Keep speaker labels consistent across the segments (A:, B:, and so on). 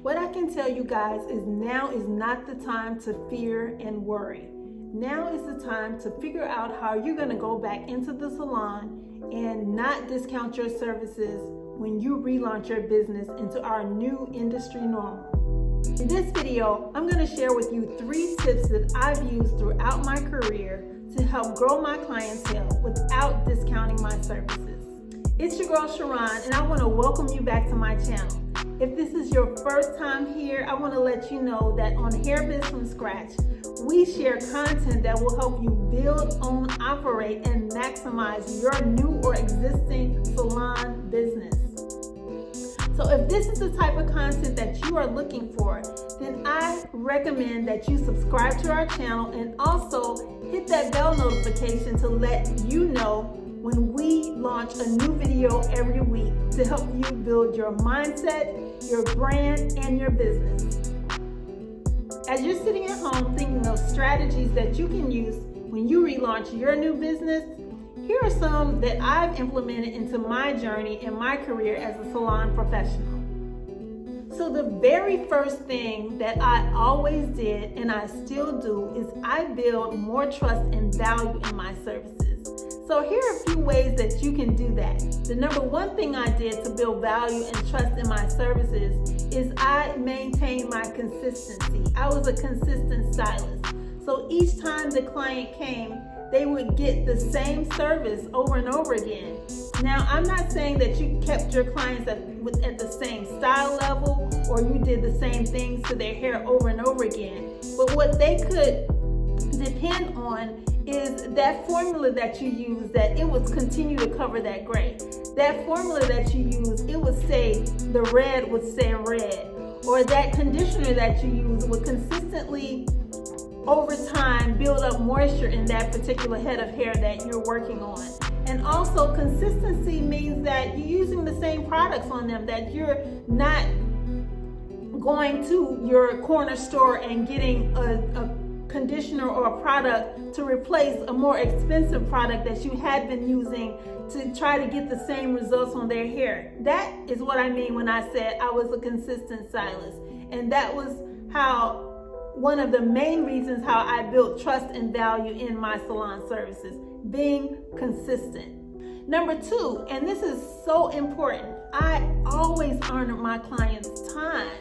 A: What I can tell you guys is now is not the time to fear and worry. Now is the time to figure out how you're going to go back into the salon and not discount your services when you relaunch your business into our new industry normal. In this video, I'm going to share with you 3 tips that I've used throughout my career to help grow my clientele without discounting my services. It's your girl Sharon, and I want to welcome you back to my channel. If this is your first time here, I want to let you know that on Hair Biz from Scratch, we share content that will help you build, own, operate, and maximize your new or existing salon business. So if this is the type of content that you are looking for, then I recommend that you subscribe to our channel and also hit that bell notification to let you know when we launch a new video every week to help you build your mindset, your brand, and your business. As you're sitting at home thinking of strategies that you can use when you relaunch your new business, here are some that I've implemented into my journey and my career as a salon professional. So the very first thing that I always did, and I still do, is I build more trust and value in my services. So here are a few ways that you can do that. The number one thing I did to build value and trust in my services is I maintained my consistency. I was a consistent stylist. So each time the client came, they would get the same service over and over again. Now, I'm not saying that you kept your clients at the same style level or you did the same things to their hair over and over again. But what they could depend on is that formula that you use, that it would continue to cover that gray. That formula that you use, it would say, the red would stay red. Or that conditioner that you use would consistently, over time, build up moisture in that particular head of hair that you're working on. And also, consistency means that you're using the same products on them, that you're not going to your corner store and getting a conditioner or a product to replace a more expensive product that you had been using to try to get the same results on their hair. That is what I mean when I said I was a consistent stylist. And that was one of the main reasons how I built trust and value in my salon services, being consistent. Number 2, and this is so important, I always honored my clients' time.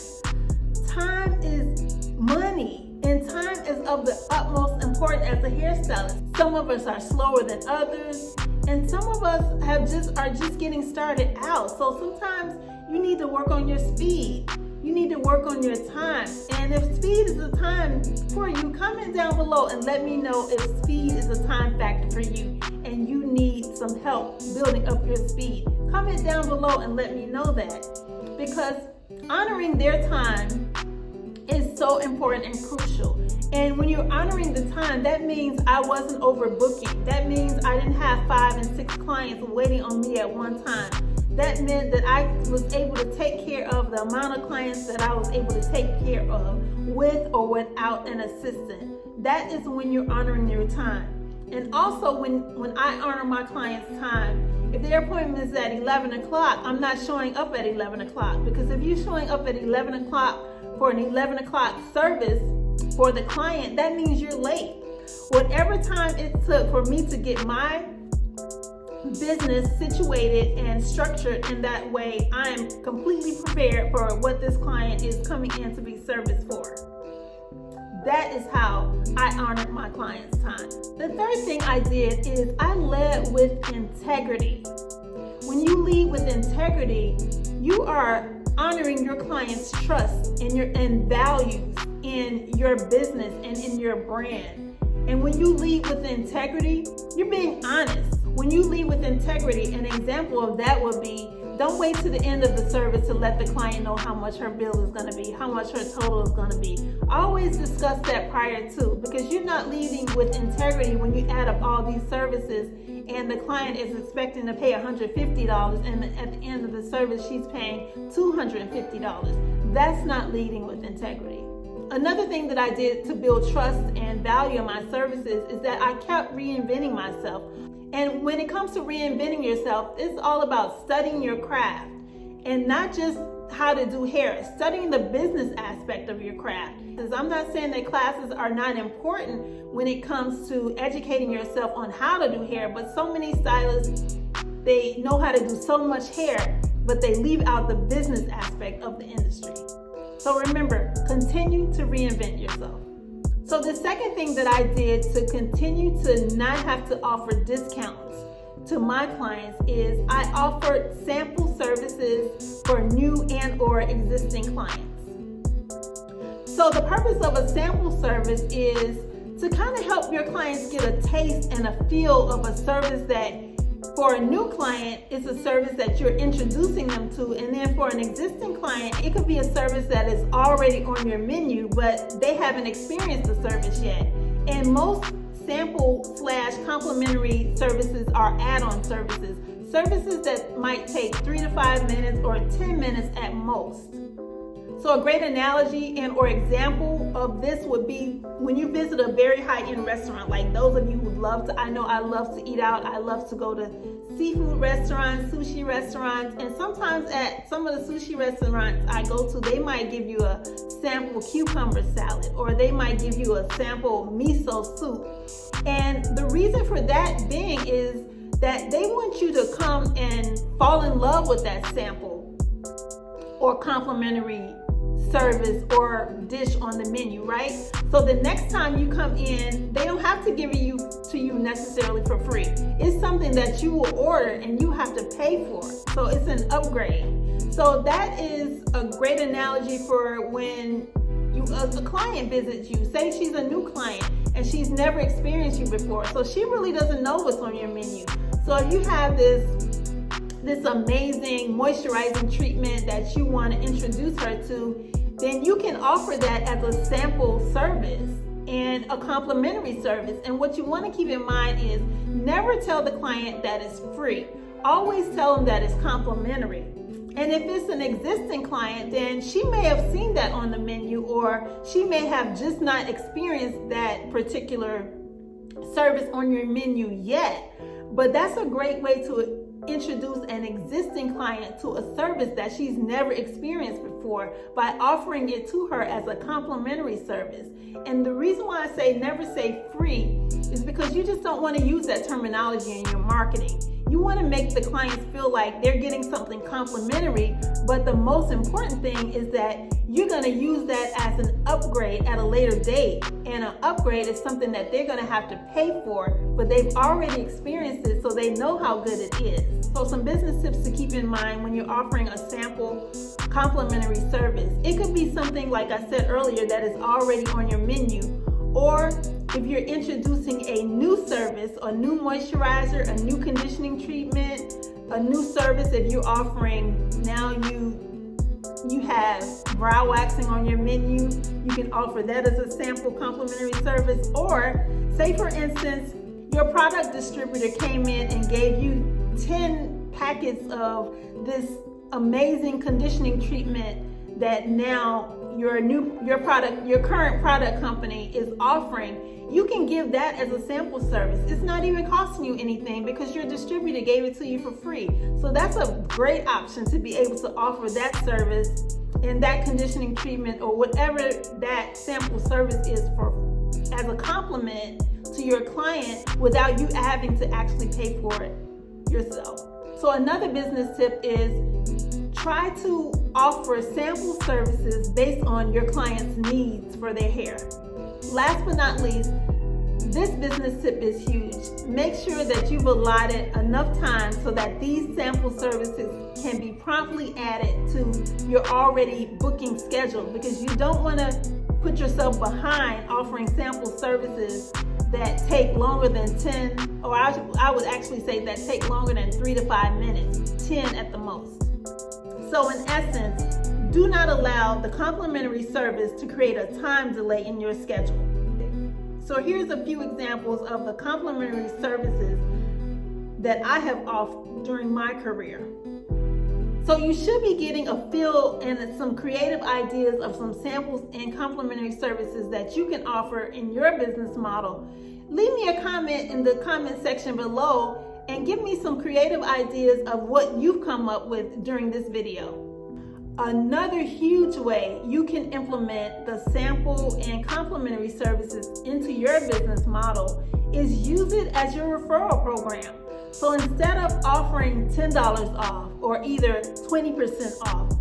A: Time is money. And time is of the utmost importance as a hairstylist. Some of us are slower than others, and some of us are just getting started out. So sometimes you need to work on your speed. You need to work on your time. And if speed is a time for you, comment down below and let me know if speed is a time factor for you and you need some help building up your speed. Comment down below and let me know that, because honoring their time is so important and crucial. And when you're honoring the time, that means I wasn't overbooking. That means I didn't have 5 and 6 clients waiting on me at one time. That meant that I was able to take care of the amount of clients that I was able to take care of with or without an assistant. That is when you're honoring your time. And also when I honor my clients' time, if their appointment is at 11 o'clock, I'm not showing up at 11 o'clock. Because if you're showing up at 11 o'clock for an 11 o'clock service for the client, that means you're late. Whatever time it took for me to get my business situated and structured in that way, I am completely prepared for what this client is coming in to be serviced for. That is how I honored my client's time. The third thing I did is I led with integrity. When you lead with integrity, you are honoring your client's trust and values in your business and in your brand. And when you lead with integrity, you're being honest. When you lead with integrity, an example of that would be, don't wait to the end of the service to let the client know how much her bill is going to be, how much her total is going to be. Always discuss that prior to, because you're not leading with integrity when you add up all these services and the client is expecting to pay $150 and at the end of the service she's paying $250. That's not leading with integrity. Another thing that I did to build trust and value in my services is that I kept reinventing myself. And when it comes to reinventing yourself, it's all about studying your craft and not just how to do hair, studying the business aspect of your craft. Because I'm not saying that classes are not important when it comes to educating yourself on how to do hair, but so many stylists, they know how to do so much hair, but they leave out the business aspect of the industry. So remember, continue to reinvent yourself. So the second thing that I did to continue to not have to offer discounts to my clients is I offered sample services for new and or existing clients. So the purpose of a sample service is to kind of help your clients get a taste and a feel of a service that for a new client is a service that you're introducing them to, and then for an existing client, it could be a service that is already on your menu, but they haven't experienced the service yet. And most sample/complimentary services are add-on services, services that might take 3 to 5 minutes or 10 minutes at most. So a great analogy and or example of this would be when you visit a very high-end restaurant, like those of you who love to, I know I love to eat out, I love to go to seafood restaurants, sushi restaurants, and sometimes at some of the sushi restaurants I go to, they might give you a sample cucumber salad, or they might give you a sample miso soup. And the reason for that being is that they want you to come and fall in love with that sample or complimentary service or dish on the menu, right? So the next time you come in, they don't have to give it to you necessarily for free. It's something that you will order and you have to pay for. So it's an upgrade. So that is a great analogy for when a client visits you. Say she's a new client and she's never experienced you before. So she really doesn't know what's on your menu. So if you have this amazing moisturizing treatment that you want to introduce her to, then you can offer that as a sample service and a complimentary service. And what you want to keep in mind is never tell the client that it's free. Always tell them that it's complimentary. And if it's an existing client, then she may have seen that on the menu, or she may have just not experienced that particular service on your menu yet. But that's a great way to introduce an existing client to a service that she's never experienced before by offering it to her as a complimentary service. And the reason why I say never say free is because you just don't want to use that terminology in your marketing. You want to make the clients feel like they're getting something complimentary, but the most important thing is that you're going to use that as an upgrade at a later date. And an upgrade is something that they're going to have to pay for, but they've already experienced it, so they know how good it is. So some business tips to keep in mind when you're offering a sample complimentary service. It could be something, like I said earlier, that is already on your menu, or if you're introducing a new service, a new moisturizer, a new conditioning treatment, a new service, if you're offering, now you have brow waxing on your menu, you can offer that as a sample complimentary service. Or say for instance, your product distributor came in and gave you 10 packets of this amazing conditioning treatment that now your current product company is offering. You can give that as a sample service. It's not even costing you anything because your distributor gave it to you for free. So that's a great option to be able to offer that service and that conditioning treatment or whatever that sample service is for as a compliment to your client without you having to actually pay for it yourself. So another business tip is try to offer sample services based on your client's needs for their hair. Last but not least, this business tip is huge. Make sure that you've allotted enough time so that these sample services can be promptly added to your already booking schedule, because you don't want to put yourself behind offering sample services that take longer than 10, or I would actually say that take longer than 3 to 5 minutes, 10 at the most. So in essence, do not allow the complimentary service to create a time delay in your schedule. So here's a few examples of the complimentary services that I have offered during my career. So you should be getting a feel and some creative ideas of some samples and complimentary services that you can offer in your business model. Leave me a comment in the comment section below and give me some creative ideas of what you've come up with during this video. Another huge way you can implement the sample and complimentary services into your business model is use it as your referral program. So instead of offering $10 off or either 20% off,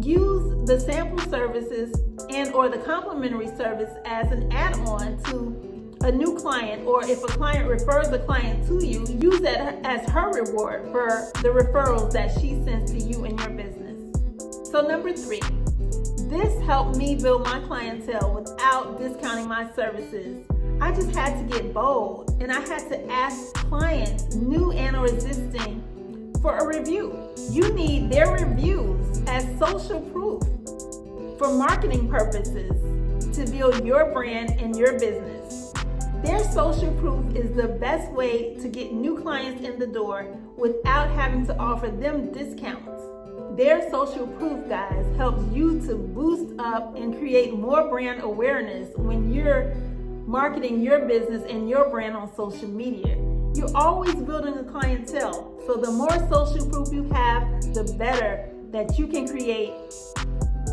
A: use the sample services and or the complimentary service as an add-on to a new client, or if a client refers a client to you, use that as her reward for the referrals that she sends to you in your business. So number 3, this helped me build my clientele without discounting my services. I just had to get bold and I had to ask clients, new and or existing, for a review. You need their reviews as social proof for marketing purposes to build your brand and your business. Their social proof is the best way to get new clients in the door without having to offer them discounts. Their social proof, guys, helps you to boost up and create more brand awareness when you're marketing your business and your brand on social media. You're always building a clientele, so the more social proof you have, the better that you can create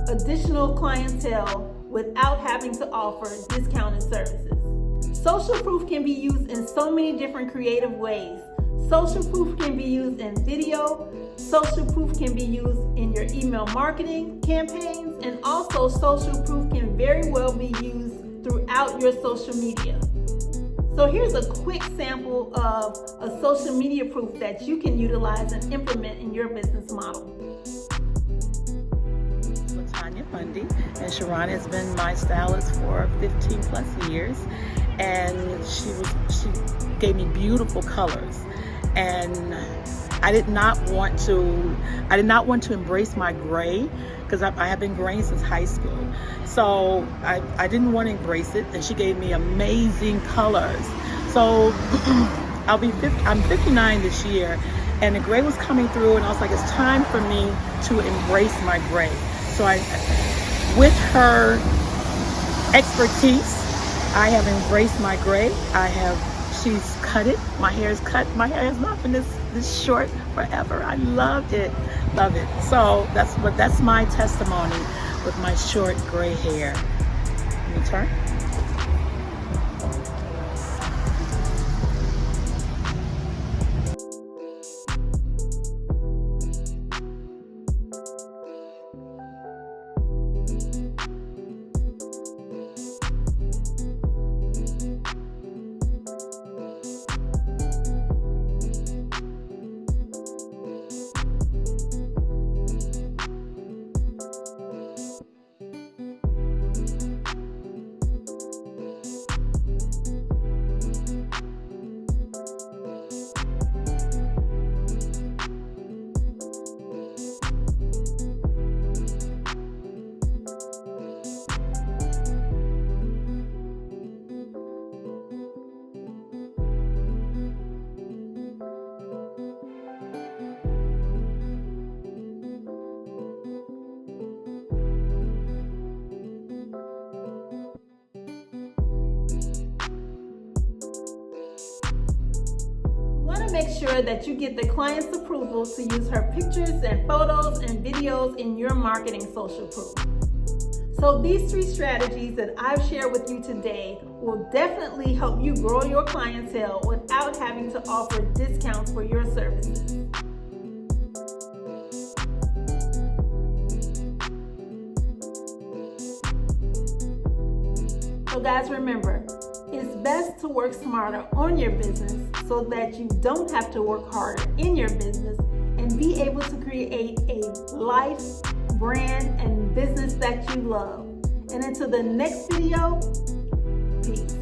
A: additional clientele without having to offer discounted services. Social proof can be used in so many different creative ways. Social proof can be used in video. Social proof can be used in your email marketing campaigns, and also social proof can very well be used throughout your social media. So here's a quick sample of a social media proof that you can utilize and implement in your business model.
B: Tanya Bundy, and Sharon has been my stylist for 15 plus years, and she gave me beautiful colors, and I did not want to embrace my gray, because I have been graying since high school. So I didn't want to embrace it, and she gave me amazing colors. So I'm 59 this year, and the gray was coming through, and I was like, it's time for me to embrace my gray. So with her expertise, I have embraced my gray. She's cut it. My hair is cut. My hair has not been this short forever. I love it. So that's my testimony with my short gray hair. Let me turn.
A: Make sure that you get the client's approval to use her pictures and photos and videos in your marketing social proof. So these 3 strategies that I've shared with you today will definitely help you grow your clientele without having to offer discounts for your services. So guys, remember, it's best to work smarter on your business so that you don't have to work harder in your business and be able to create a life, brand, and business that you love. And until the next video, peace.